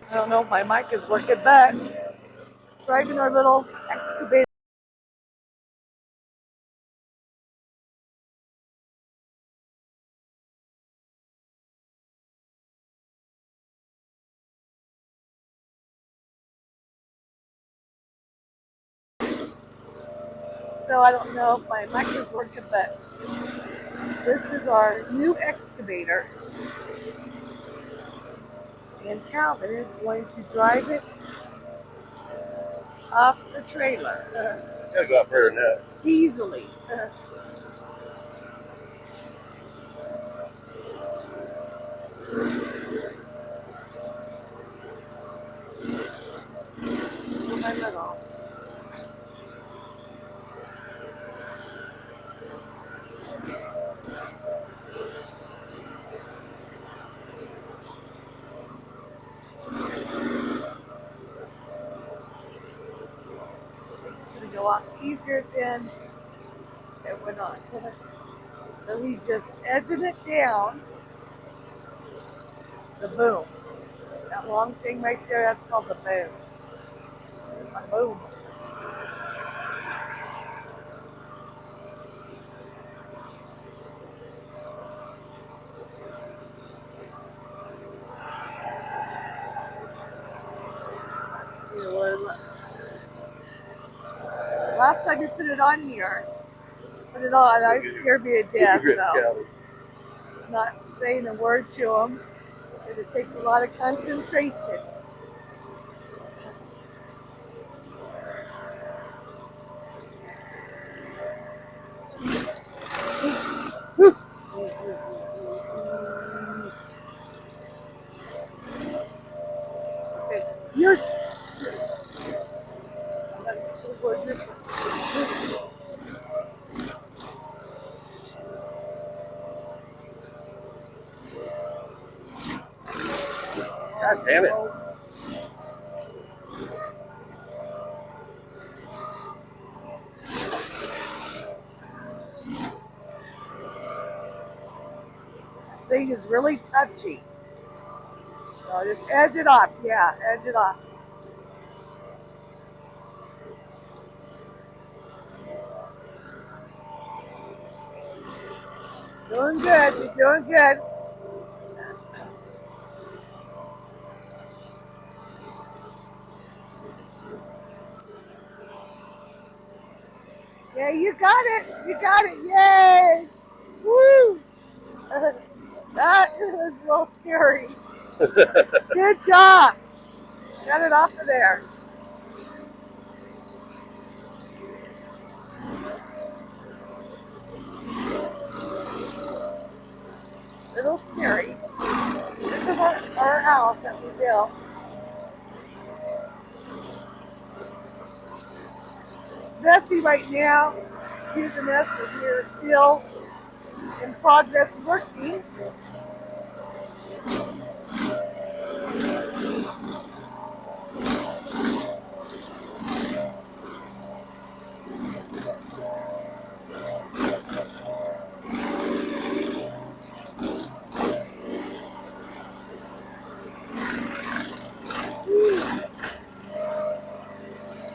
I don't know if my mic is working, but driving our little excavator. So I don't know if my mic is working, but this is our new excavator. And Calvin is going to drive it off the trailer. Gotta go out further than that. Easily. My little. It's going to go off easier than it went on. So he's just edging it down. The boom. That long thing right there, that's called the boom. A boom. Let's see what. Last time you put it on here, put it on, I scared me to death. So I'm not saying a word to him. It takes a lot of concentration. Okay, you're. God damn it. Thing is really touchy. So just edge it off. Yeah, edge it off. Doing good. You're doing good. Yeah, you got it. You got it. Yay! Woo! That was a little scary. Good job. Got it off of there. A little scary. This is our house that we built. Messy right now. Excuse the mess, but we're still in progress working.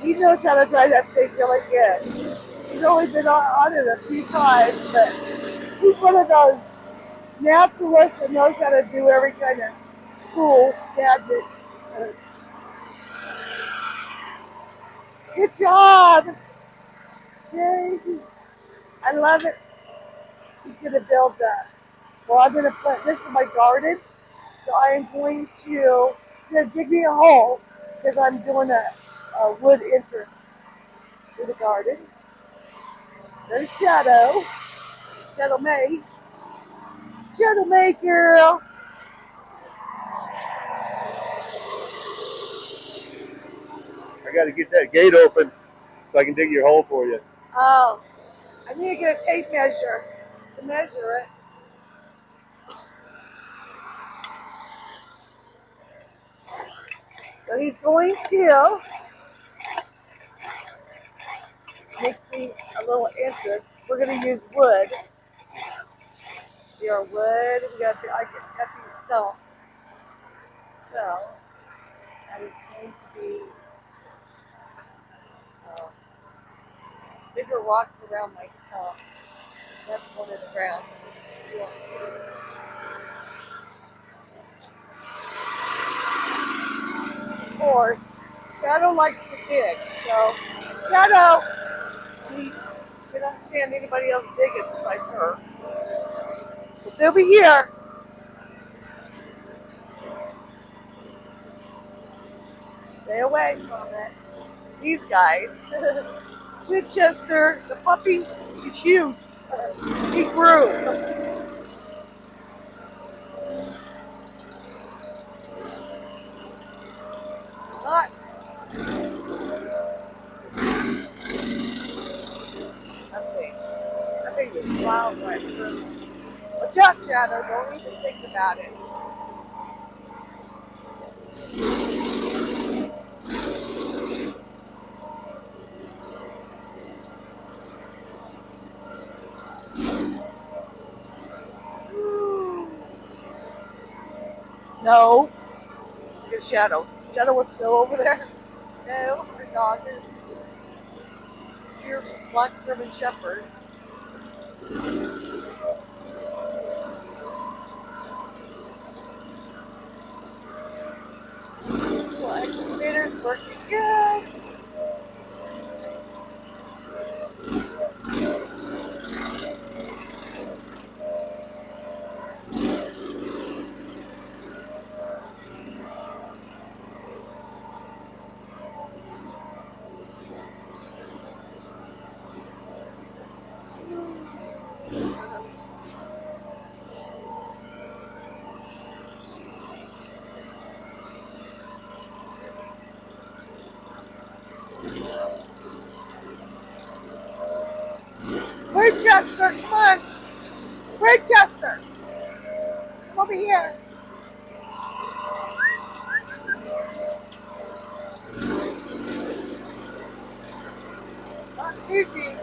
He knows how to drive that thing really good. He's only been on it a few times, but he's one of those naturalists that knows how to do every kind of tool, gadget. Good job! Yay! I love it. He's going to build that. Well, I'm going to put this in my garden, so I am going to dig me a hole because I'm doing a wood entrance to the garden. There's Shadow. Shadow May. Shadow May, girl. I gotta get that gate open so I can dig your hole for you. Oh, I need to get a tape measure to measure it. So he's going to makes me a little entrance. We're gonna use wood. See our wood. I got these stumps. So that is going to be uh, bigger rocks around my stump. That's one in the ground. You won't see. Of course, Shadow likes to dig. So, Shadow, we can understand anybody else digging besides her. We'll still be here. Stay away from it. These guys. Winchester, the puppy, he's huge. He grew. Not. I think it's wild right through. Watch out, Shadow. Don't even think about it. No. Look at Shadow. Shadow wants to go over there. No, her dog is your black German Shepherd. Well, Excavator's working good. Winchester, come on! Winchester! Come over here! Not easy.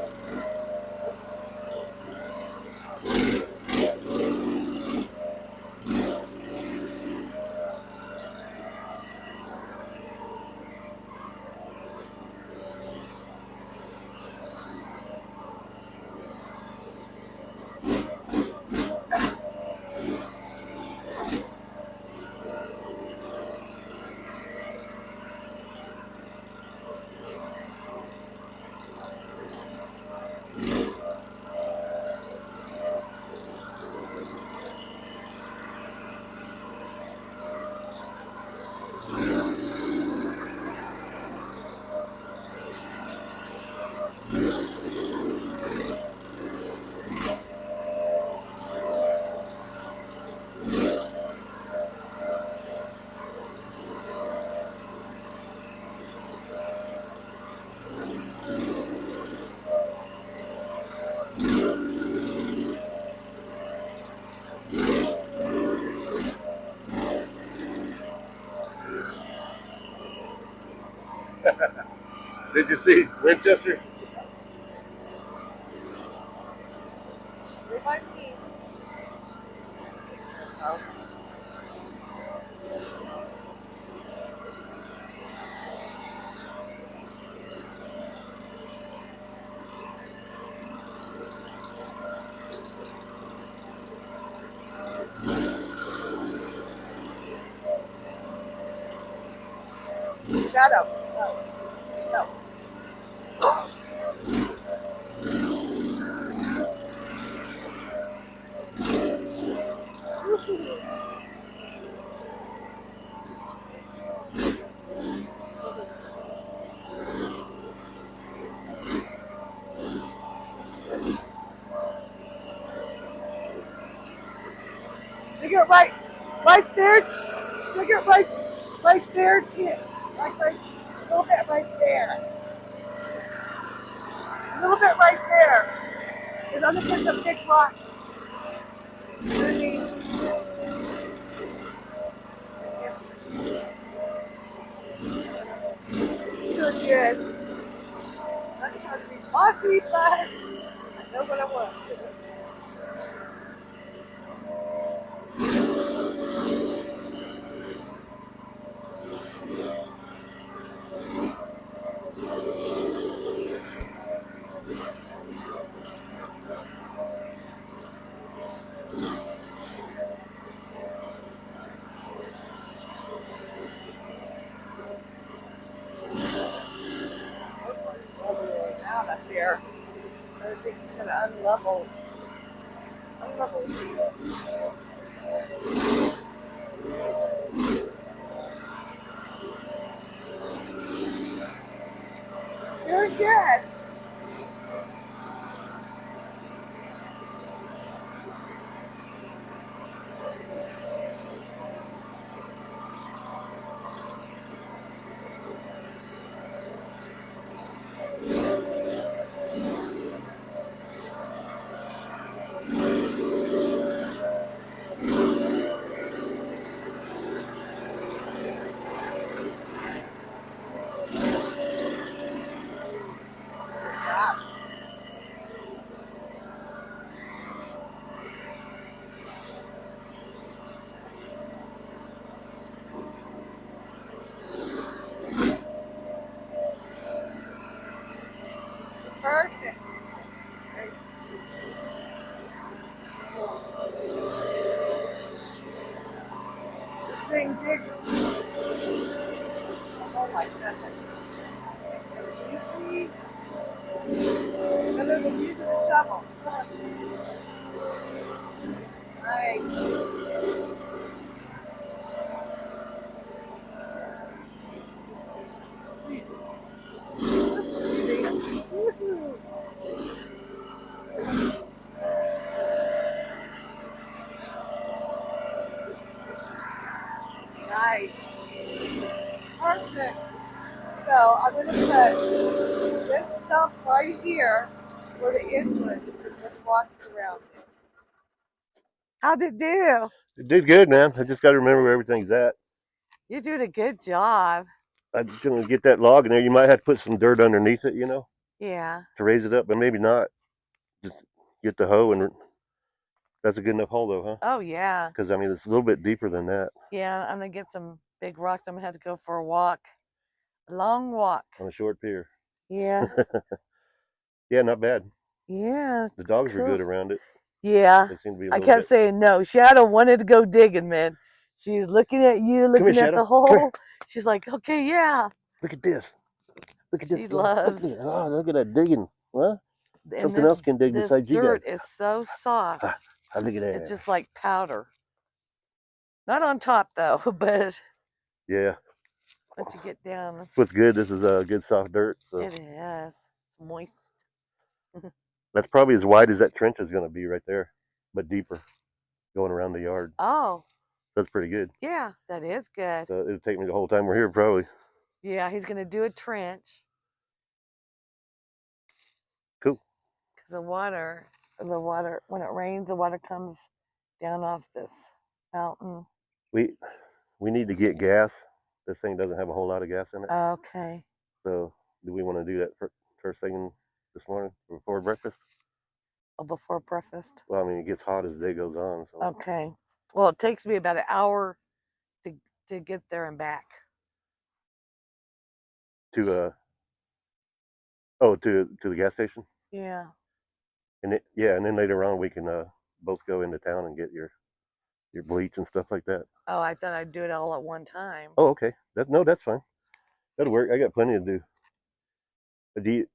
Did you see Winchester? Revive me. Oh. Shadow. No. No. Dig it right there. Dig it right there, too. Right, a little bit right there. A little bit right there. Because I'm gonna put some big rock underneath. Good. That's how to be. Bossy, but I know what I want. Leveling out up here. Everything's kind of unleveled. Unleveled. Doing good. Perfect. This thing digs. I don't like nothing. Easy. Better than using a shovel. Nice. Woohoo. Nice. Perfect. So I'm going to put this stuff right here where the entrance with rocks around it. How'd it do? It did good, man. I just got to remember where everything's at. You did a good job. I'm gonna get that log in there. You might have to put some dirt underneath it, Yeah. to raise it up, but maybe not. Just get the hoe, and that's a good enough hole, though, huh? Oh, yeah. Because I mean, it's a little bit deeper than that Yeah, I'm going to get some big rocks. I'm going to have to go for a walk. A long walk. on a short pier. Yeah. Yeah, not bad. Yeah. The dogs were Cool. good around it. Yeah. They seem to be a I little kept bit. saying no. Shadow wanted to go digging, man. She's looking at you, Come here, looking at Shadow. the Come here. hole. She's like, okay, yeah. Look at this. Look at this. She Look, loves. look at that digging. Huh? And Something else can dig this besides you guys. dirt is so soft. Ah, look at It's that. just like powder. Not on top though, but Yeah. once you get down, What's good? This is good soft dirt. So it is moist. that's probably as wide as that trench is going to be right there, but deeper, going around the yard. Oh, That's pretty good. yeah, that is good. So it'll take me the whole time we're here, probably. Yeah, he's gonna do a trench Cool. because the water, when it rains, the water comes down off this mountain. We we need to get gas. This thing doesn't have a whole lot of gas in it. Okay. So do we want to do that first thing this morning before breakfast? Oh, before breakfast. Well, I mean, it gets hot as the day goes on. So Okay. Well, it takes me about an hour to get there and back. to to the gas station, Yeah. and yeah, and then later on we can both go into town and get your bleach and stuff like that. Oh, I thought I'd do it all at one time. Oh, okay. That's fine. That'll work. I got plenty to do. Do you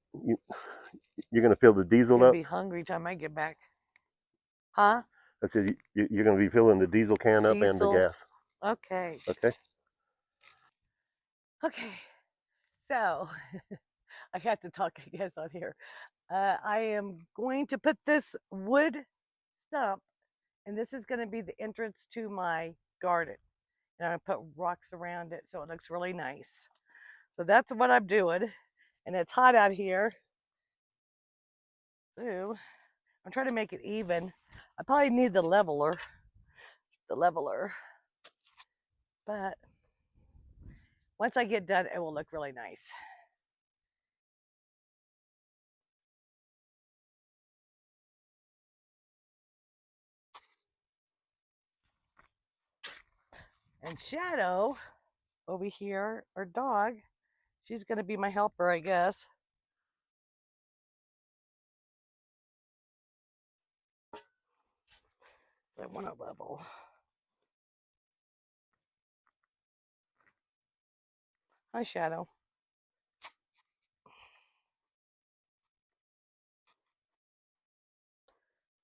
you're gonna fill the diesel Gonna up? be hungry time I get back. Huh? I said you're gonna be filling the diesel can up and the Diesel. gas. Okay. Okay. Okay. So I have to talk, I guess, on here. I am going to put this wood stump, and this is going to be the entrance to my garden. And I'm going to put rocks around it so it looks really nice. So that's what I'm doing. And it's hot out here. So I'm trying to make it even. I probably need the leveler. But once I get done, it will look really nice. And Shadow over here, our dog, she's going to be my helper, I guess. I want to level. Hi, Shadow.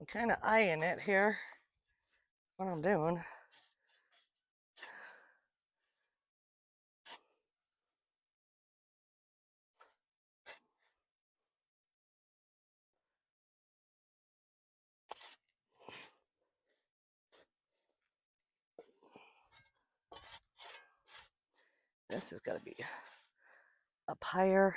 I'm kind of eyeing it here. What I'm doing. This is going to be up higher.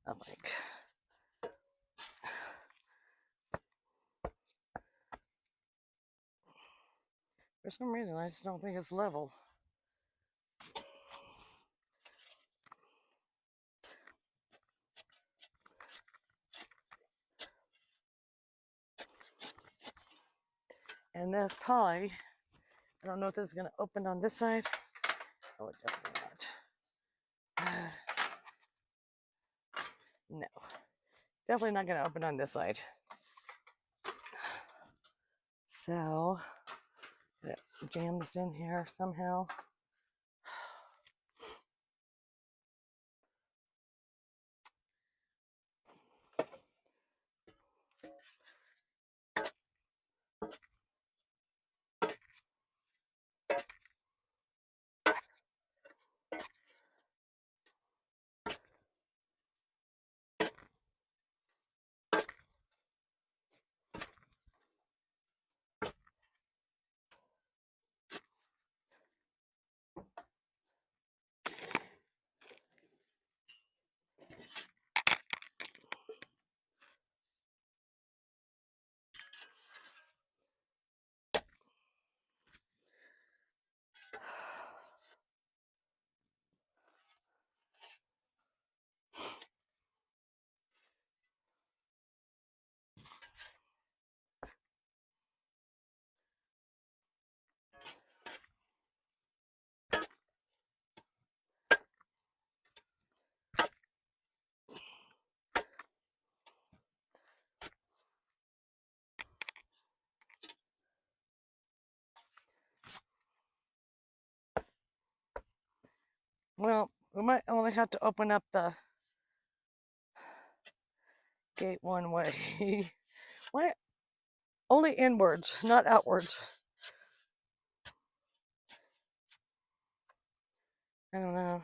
I'm like, for some reason, I just don't think it's level. And this probably, I don't know if this is going to open on this side. Oh, it definitely not. No, definitely not going to open on this side. So, jam this in here somehow. Well, we might only have to open up the gate one way. Why? Only inwards, not outwards. I don't know.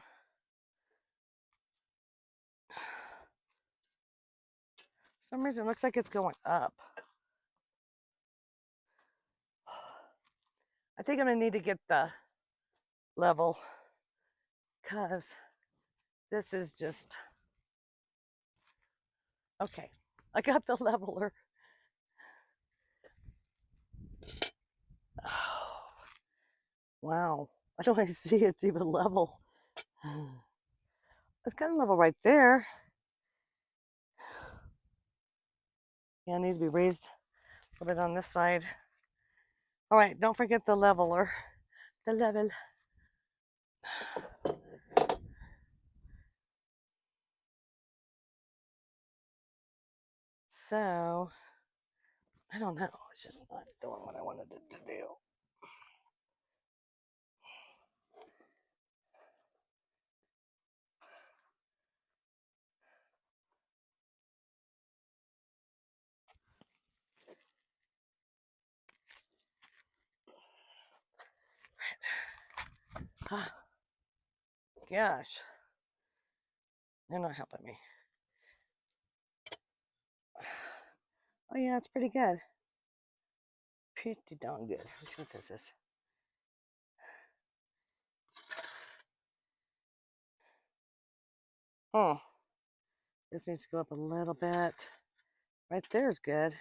For some reason, it looks like it's going up. I think I'm going to need to get the level because this is just... Okay, I got the leveler. Oh, wow, I don't even see it's even level. It's kind of level right there. Yeah, it needs to be raised a little bit on this side. All right, don't forget the leveler. The level. So, I don't know. It's just not doing what I wanted it to do. Gosh, they're not helping me. Oh yeah, it's pretty good. Pretty darn good. Let's see what this is. Oh, this needs to go up a little bit. Right there is good.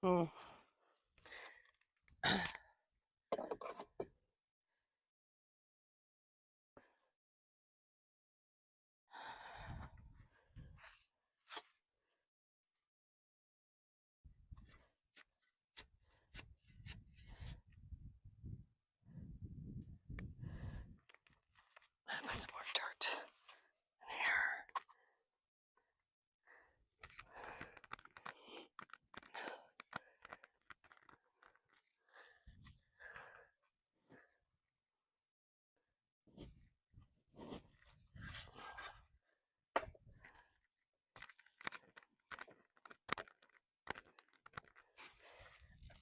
Mm. Put some more dirt in here.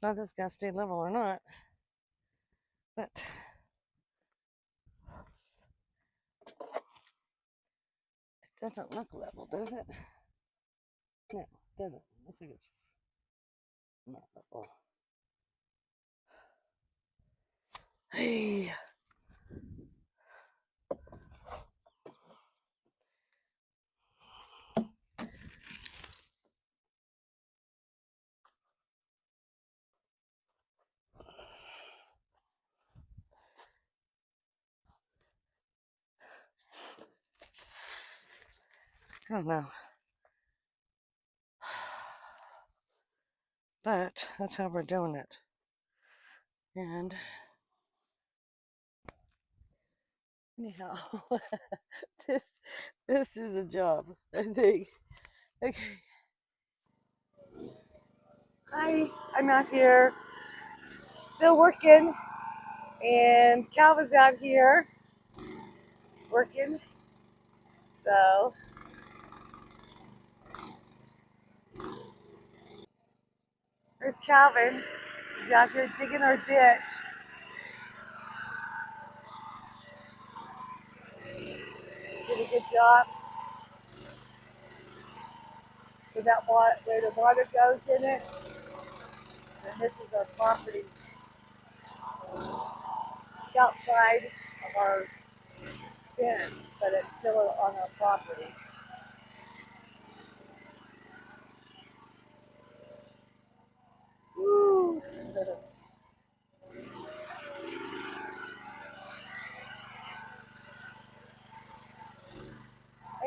Not if it's gonna stay level or not, but it doesn't look level, does it? No, it doesn't. Looks like it's not level. Hey. I don't know. But that's how we're doing it. And anyhow, this this is a job, I think. Okay. Hi, I'm out here still working, and Calvin's out here working. So there's Calvin. He's out here digging our ditch. Did a good job. So that water, where the water goes in it, and this is our property. It's outside of our fence, but it's still on our property. Woo!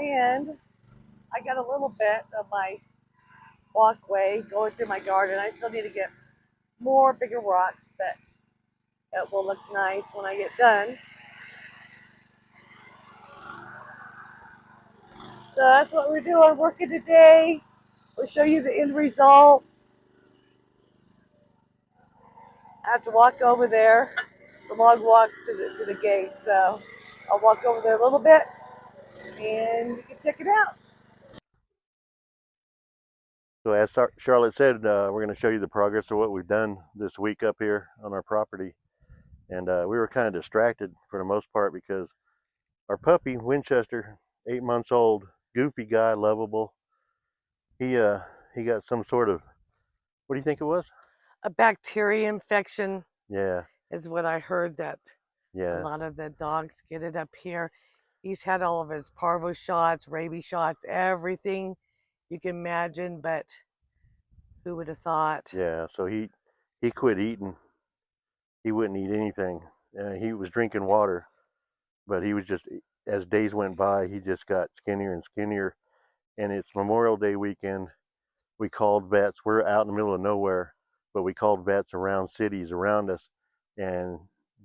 And I got a little bit of my walkway going through my garden. I still need to get more bigger rocks, but it will look nice when I get done. So that's what we're doing, working today. We'll show you the end result. I have to walk over there. The log walks to the gate, so I'll walk over there a little bit and you can check it out. So as Charlotte said, we're going to show you the progress of what we've done this week up here on our property. And we were kind of distracted for the most part because our puppy, Winchester, 8 months old, goofy guy, lovable, he uh he got some sort of, what do you think it was? A bacteria infection Yeah, is what I heard, that a yeah, lot of the dogs get it up here. He's had all of his parvo shots, rabies shots, everything you can imagine, but who would have thought? yeah. So he quit eating. He wouldn't eat anything. He was drinking water, but he was just, as days went by, he just got skinnier and skinnier. And it's Memorial Day weekend. We called vets. We're out in the middle of nowhere, but we called vets around cities around us, and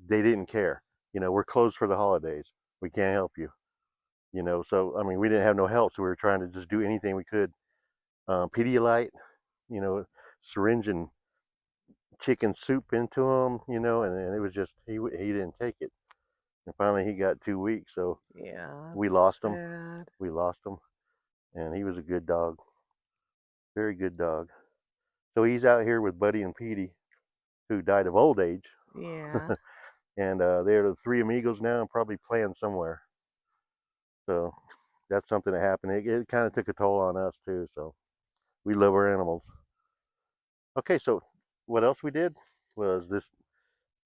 they didn't care. We're closed for the holidays. We can't help you. So I mean, we didn't have no help, so we were trying to just do anything we could. Pedialyte, you know, syringe and chicken soup into him, and it was just he didn't take it. And finally, he got 2 weeks, so Yeah, we lost him. sad. We lost him, and he was a good dog, very good dog. So he's out here with Buddy and Petey, who died of old age, Yeah. and they're the three amigos now and probably playing somewhere. So that's something that happened. It kind of took a toll on us too. So we love our animals. Okay, so what else we did was this: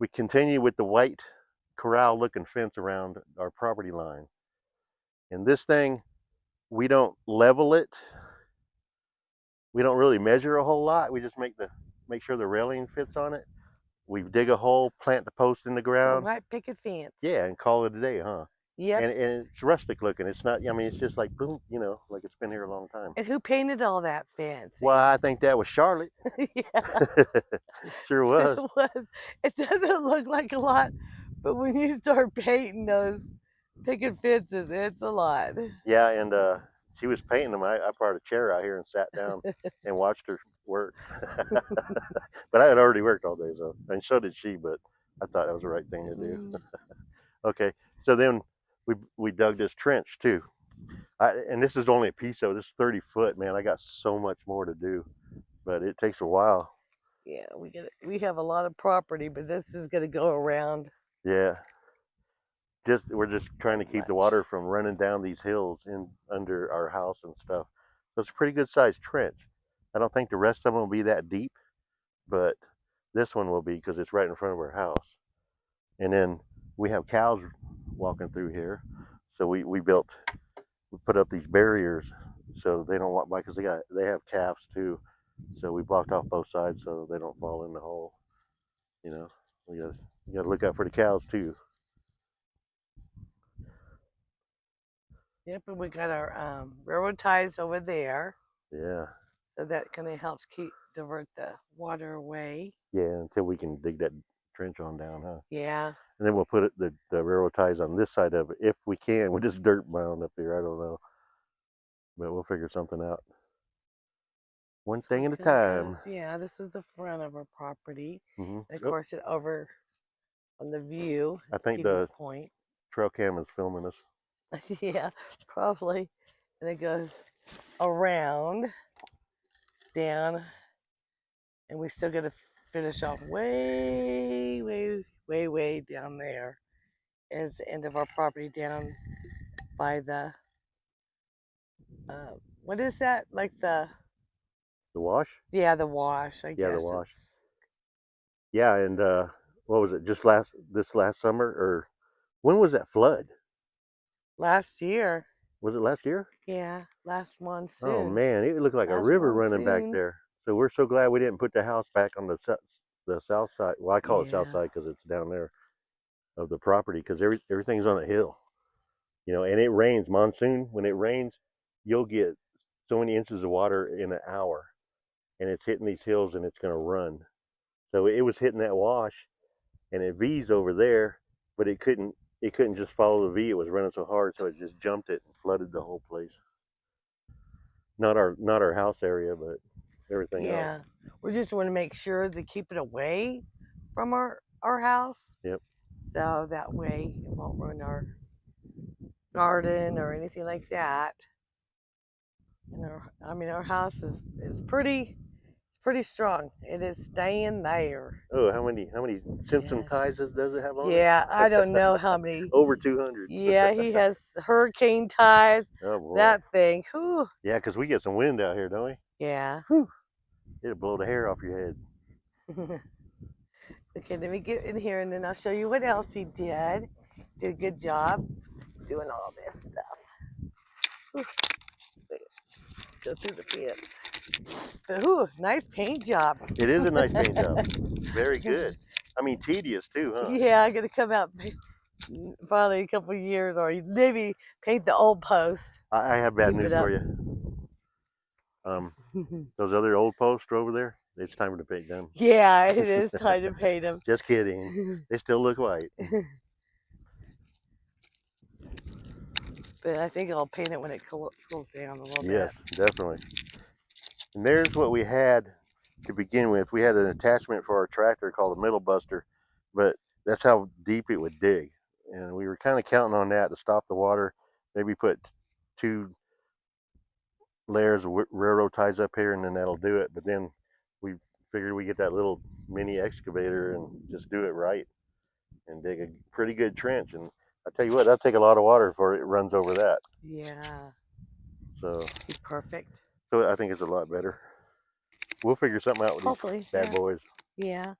we continue with the white corral-looking fence around our property line, and this thing, we don't level it. We don't really measure a whole lot. We just make make sure the railing fits on it. We dig a hole, plant the post in the All ground. right, picket fence. Yeah, and call it a day, huh? Yep. And it's rustic looking. It's not. I mean, it's just like boom, like it's been here a long time. And who painted all that fancy? Well, I think that was Charlotte. Yeah, Sure it was. was. It doesn't look like a lot, but when you start painting those picket fences, it's a lot. Yeah, and she was painting them. I brought a chair out here and sat down and watched her work. But I had already worked all day, so and so did she. But I thought that was the right thing to do. Okay, so then we dug this trench too. And this is only a piece of it. This is 30 foot, man. I got so much more to do, but it takes a while. Yeah, we have a lot of property, but this is gonna go around Yeah, we're just trying to keep the much. water from running down these hills in under our house and stuff. So it's a pretty good sized trench. I don't think the rest of them will be that deep, but this one will be because it's right in front of our house. And then we have cows walking through here, so we put up these barriers so they don't walk by because they have calves too. So we blocked off both sides so they don't fall in the hole. You know, we got to look out for the cows too. Yep, and we got our railroad ties over there, Yeah, so that kind of helps divert the water away. yeah. Until we can dig that trench on down, huh? Yeah. And then we'll put the railroad ties on this side of it if we can. With this dirt mound up here, I don't know, but we'll figure something out. One So thing it at a kind of goes. time. Yeah, this is the front of our property, and of Oh, course it over on the view. I think People the point. trail cam is filming us. Yeah, probably. And it goes around, down, and we still got to finish off way, way, way, way down there. Is the end of our property down by the what is that? Like The wash? the wash, I Yeah, the guess wash. it's Yeah, and what was it? Just this last summer, or when was that flood? last year. Was it last year? Yeah, last Oh monsoon. man, it looked like a Last river running back monsoon. there. So we're so glad we didn't put the house back on the south side. Well, I call it south Yeah. side because it's down there of the property because everything's on a hill, and it rains monsoon. When it rains, you'll get so many inches of water in an hour, and it's hitting these hills and it's going to run. So it was hitting that wash, and it V's over there, but it couldn't just follow the V. It was running so hard, so it just jumped it and flooded the whole place. Not our house area, but everything else. Yeah. We just want to make sure to keep it away from our house. Yep. So that way it won't ruin our garden or anything like that. And our house is pretty strong. It is staying there. Oh, how many Simpson Yes. ties does it have on Yeah, it? I don't know how many. Over 200. Yeah, he has hurricane ties. Oh boy. That thing. Whew. Yeah, because we get some wind out here, don't we? Yeah. Whew. It'll blow the hair off your head. Okay, let me get in here and then I'll show you what else he did. Did a good job doing all this stuff. Go through the fence. But, ooh, nice paint job. It is a nice paint job. Very good. I mean, tedious too, huh? Yeah, I'm gonna come out probably a couple of years or maybe paint the old post. I have bad Keep news it up. for you. Those other old posts over there, it's time to paint them. Yeah, it is time to paint them. Just kidding. They still look white. But I think I'll paint it when it cools down a little Yes, bit. definitely. And there's what we had to begin with. We had an attachment for our tractor called a middle buster, but that's how deep it would dig. And we were kind of counting on that to stop the water. Maybe put 2 layers of railroad ties up here and then that'll do it. But then we figured we get that little mini excavator and just do it right and dig a pretty good trench. And I tell you what, that'll take a lot of water before it runs over that. Yeah. So Be perfect. I think it's a lot better. We'll figure something out with Hopefully, these bad boys. Yeah.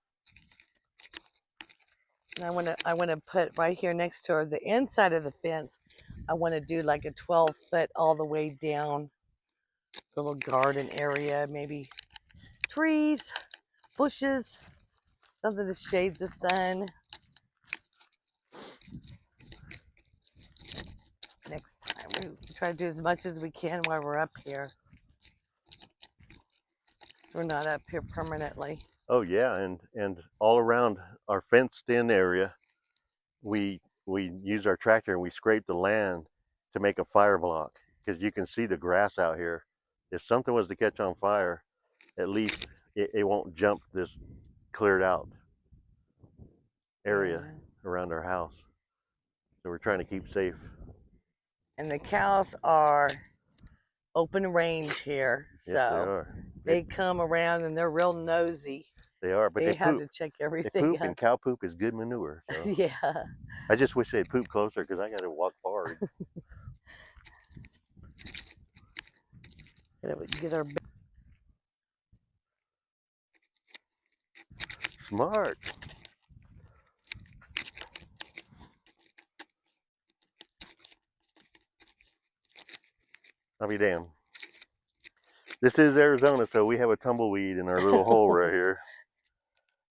And I wanna put right here next to the inside of the fence. I want to do like a 12-foot all the way down, little garden area, maybe trees, bushes, something to shade the sun. Next time we try to do as much as we can while we're up here. We're not up here permanently. Oh yeah, and all around our fenced-in area, we use our tractor and we scrape the land to make a fire block because you can see the grass out here. If something was to catch on fire, at least it won't jump this cleared out area Yeah. around our house. So we're trying to keep safe. And the cows are open range here, Yes, they so are. they come around and they're real nosy. They are, but They they have poop. to check They everything poop, out. and cow poop is good manure. So Yeah. I just wish they'd poop closer because I got to walk far. Get our Smart. I'll be damned. This is Arizona, so we have a tumbleweed in our little hole right here.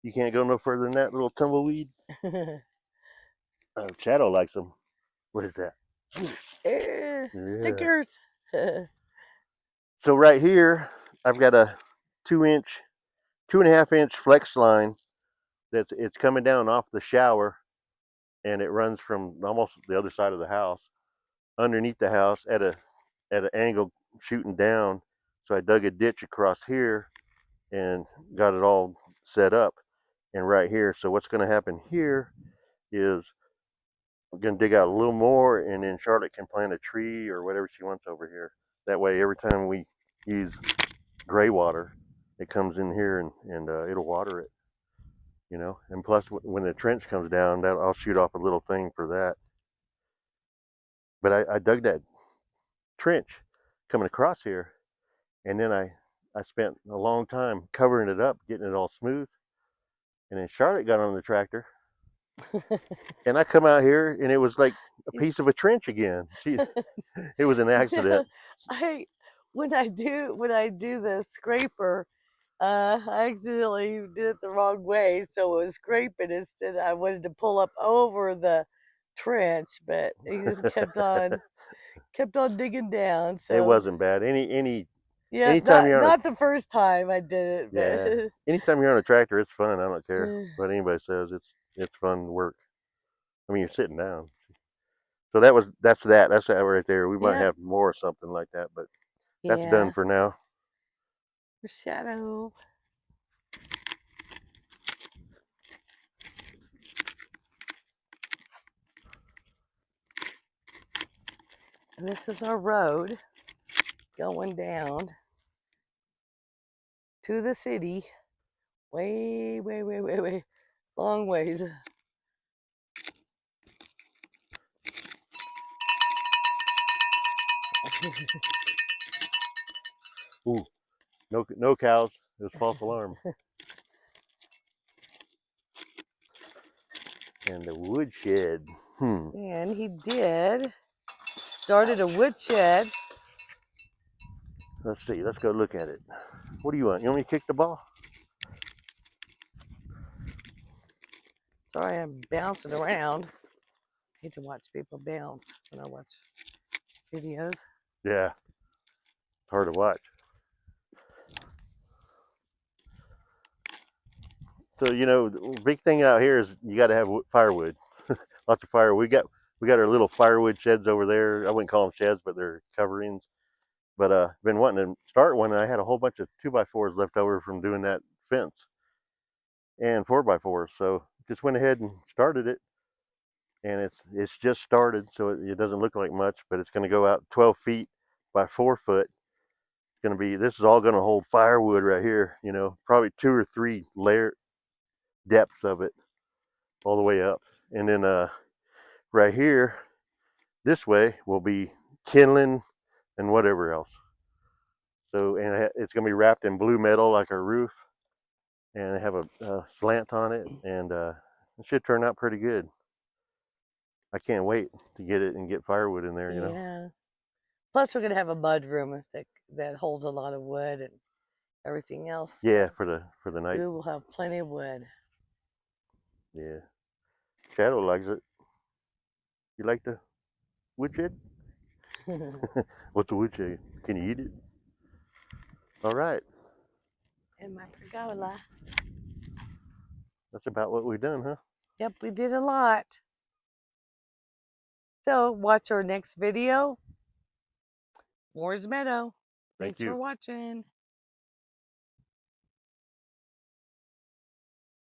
You can't go no further than that little tumbleweed. Shadow likes them. What is that? Yeah. stickers. So right here, I've got a 2-inch, 2.5-inch flex line it's coming down off the shower, and it runs from almost the other side of the house underneath the house at an angle shooting down. So I dug a ditch across here and got it all set up. And right here, so what's going to happen here is I'm going to dig out a little more, and then Charlotte can plant a tree or whatever she wants over here. That way, every time we use gray water, it comes in here and it'll water it, you know. And plus, when the trench comes down, that I'll shoot off a little thing for that. But I dug that trench coming across here, and then I spent a long time covering it up, getting it all smooth. And then Charlotte got on the tractor, and I come out here, and it was like a piece of a trench again. It was an accident. I when I do the scraper, I accidentally did it the wrong way, so it was scraping instead. I wanted to pull up over the trench, but he just kept on digging down. It So wasn't bad. yeah, Anytime not you're on a not the first time I did yeah, it, anytime you're on a tractor, it's fun. I don't but care what anybody says. It's fun work. I mean, you're sitting down. So that's that right there. We might yeah, have more or something like that, but that's done yeah. for now. Shadow. And this is our road going down to the city. Way, way, way, way, way, long ways. Ooh, no cows. It was false alarm. And the woodshed. And he did. Started a woodshed. Let's see. Let's go look at it. What do you want? You want me to kick the ball? Sorry, I'm bouncing around. I hate to watch people bounce when I watch videos. Yeah, it's hard to watch. So the big thing out here is you got to have firewood. Lots of fire. We got our little firewood sheds over there. I wouldn't call them sheds, but they're coverings. But been wanting to start one, and I had a whole bunch of 2x4s left over from doing that fence and 4x4s. So just went ahead and started it, and it's just started, so it doesn't look like much, but it's going to go out 12 feet by 4 foot. It's going to be this is all going to hold firewood right here. Probably 2 or 3 layer depths of it all the way up, and then right here this way will be kindling and whatever else. So and it's going to be wrapped in blue metal like our roof, and have a slant on it, and it should turn out pretty good. I can't wait to get it and get firewood in there. Yeah. Plus, we're gonna have a mud room that holds a lot of wood, and Everything else, Yeah, for the night. we will have plenty of wood. Yeah. Shadow likes it. You like the woodshed? What's a woodshed? Can you eat it? All right. In my pergola. That's about what we've done, huh? Yep, we did a lot. So watch our next video. Moore's Meadow. Thank Thanks for you. watching.